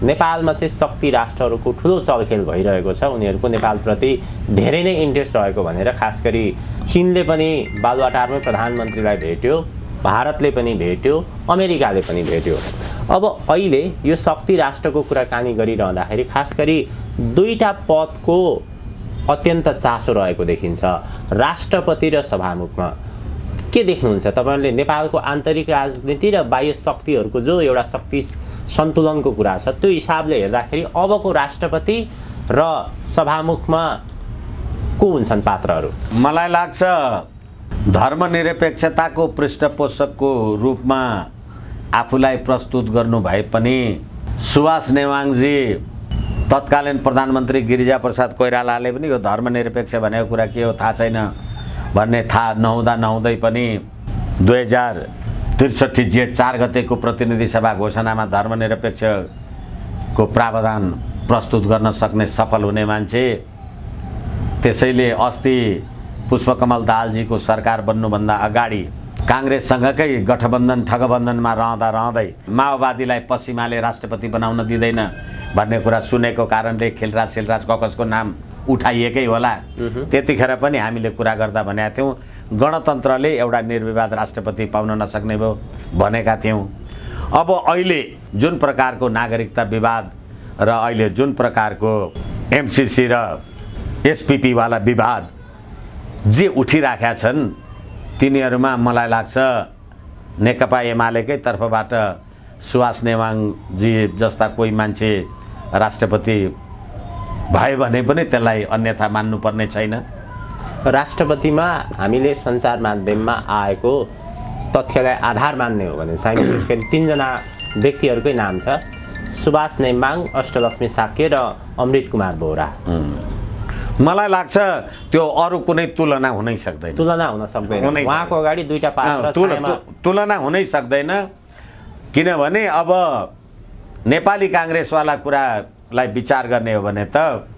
नेपालमा चाहिँ शक्ति राष्ट्रहरूको ठुलो चलखेल भइरहेको छ, उनीहरूको नेपालप्रति धेरै नै इन्ट्रेस्ट रहेको भनेर खास गरी चीनले पनि बालुवाटारमै प्रधानमन्त्रीलाई भेट्यो, भारतले पनि भेट्यो, अमेरिकाले पनि भेट्यो। अब अहिले यो शक्ति राष्ट्रको कुराकानी गरिरहँदाखेरि खास गरी दुईटा पदको अत्यन्त चासो रहेको देखिन्छ, राष्ट्रपति र सभामुखमा। के देख्नुहुन्छ तपाईँले नेपालको आन्तरिक राजनीति र बाह्य शक्तिहरूको जो एउटा शक्ति सन्तुलनको कुरा छ, त्यो हिसाबले हेर्दाखेरि अबको राष्ट्रपति र सभामुखमा को हुन्छन् पात्रहरू? मलाई लाग्छ धर्मनिरपेक्षताको पृष्ठपोषकको रूपमा आफूलाई प्रस्तुत गर्नु भए पनि सुभाष नेवाङजी, तत्कालीन प्रधानमन्त्री गिरिजाप्रसाद कोइरालाले पनि यो धर्मनिरपेक्ष भनेको कुरा के हो थाहा छैन भन्ने थाहा नहुँदै पनि 2063 जेठ 4 गतेको प्रतिनिधि सभा घोषणामा धर्मनिरपेक्षको प्रावधान प्रस्तुत गर्न सक्ने सफल हुने मान्छे। त्यसैले अस्ति पुष्पकमल दाहालजीको सरकार बन्नुभन्दा अगाडि काङ्ग्रेससँगकै गठबन्धन ठगबन्धनमा रहँदै माओवादीलाई पश्चिमाले राष्ट्रपति बनाउन दिँदैन भन्ने कुरा सुनेको कारणले खिलराज सिलराज ककसको नाम उठाइएकै होला। त्यतिखेर पनि हामीले कुरा गर्दा भनेका थियौँ गणतन्त्रले एउटा निर्विवाद राष्ट्रपति पाउन नसक्ने भयो भनेका थियौँ। अब अहिले जुन प्रकारको नागरिकता विवाद र अहिले जुन प्रकारको एमसिसी र एसपिपी वाला विवाद जे उठिराखेका छन्, तिनीहरूमा मलाई लाग्छ नेकपा एमालेकै तर्फबाट सुभाष नेवाङजी जस्ता कोही मान्छे राष्ट्रपति भए भने पनि त्यसलाई अन्यथा मान्नुपर्ने छैन। राष्ट्रपतिमा हामीले सञ्चार माध्यममा आएको तथ्यलाई आधार मान्ने हो भने चाहिँ विशेष गरी 3 जना व्यक्तिहरूकै नाम छ, सुभाष नेमाङ, अष्टलक्ष्मी साक्य र अमृत कुमार बोहरा। मलाई लाग्छ त्यो अरू कुनै तुलना हुनै सक्दैन। उहाँको अगाडि दुईटा पात्र तुलना हुनै सक्दैन, किनभने अब नेपाली काङ्ग्रेसवाला कुरालाई विचार गर्ने हो भने त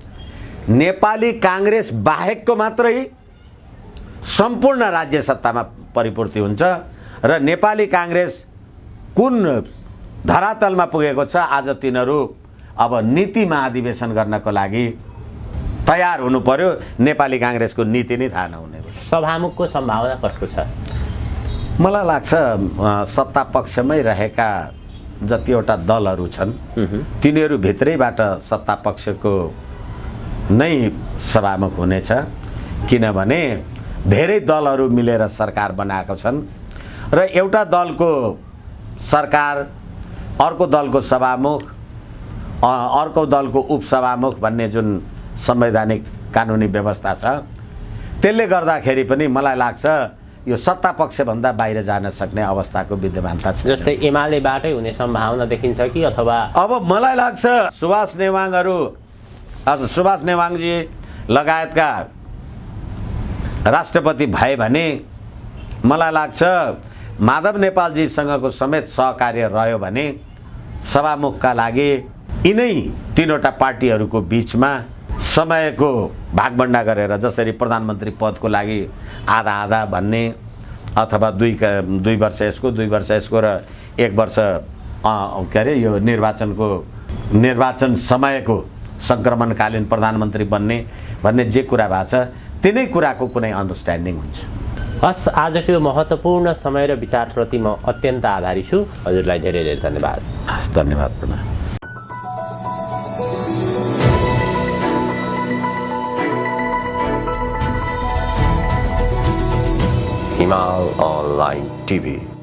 नेपाली काङ्ग्रेस बाहेकको मात्रै सम्पूर्ण राज्य सत्तामा परिपूर्ति हुन्छ र नेपाली काङ्ग्रेस कुन धरातलमा पुगेको छ, आज तिनीहरू अब नीति महाधिवेशन गर्नको लागि तयार हुनु पर्यो। नेपाली काङ्ग्रेसको नीति नै थाहा नहुने। सभामुखको सम्भावना कसको छ? मलाई लाग्छ सत्ता पक्षमै रहेका जतिवटा दलहरू छन् तिनीहरू भित्रैबाट सत्ता पक्षको नै सभामुख हुनेछ, किनभने धेरै दलहरू मिलेर सरकार बनाएको छन् र एउटा दलको सरकार, अर्को दलको सभामुख, अर्को दलको उपसभामुख भन्ने जुन संवैधानिक कानुनी व्यवस्था छ, त्यसले गर्दाखेरि पनि मलाई लाग्छ यो सत्ता पक्षभन्दा बाहिर जान सक्ने अवस्थाको विद्यमानता छ। जस्तै एमालेबाटै हुने सम्भावना देखिन्छ कि अथवा अब मलाई लाग्छ सुभाष नेवाङजी लगायतका राष्ट्रपति भए भने मलाई लाग्छ माधव नेपालजीसँगको समेत सहकार्य रह्यो भने सभामुखका लागि यिनै 3वटा पार्टीहरूको बिचमा समयको भागबन्डा गरेर, जसरी प्रधानमन्त्री पदको लागि आधा आधा भन्ने, अथवा 2 वर्ष यसको 2 वर्ष यसको र 1 वर्ष के अरे यो निर्वाचन समयको सङ्क्रमणकालीन प्रधानमन्त्री बन्ने भन्ने जे कुरा भएको छ तिनै कुराको कुनै अन्डरस्ट्यान्डिङ हुन्छ। हस्, आजको यो महत्त्वपूर्ण समय र विचारप्रति म अत्यन्त आभारी छु। हजुरलाई धेरै धेरै धन्यवाद। हस्, धन्यवाद पुनः। हिमाल अनलाइन टिभी।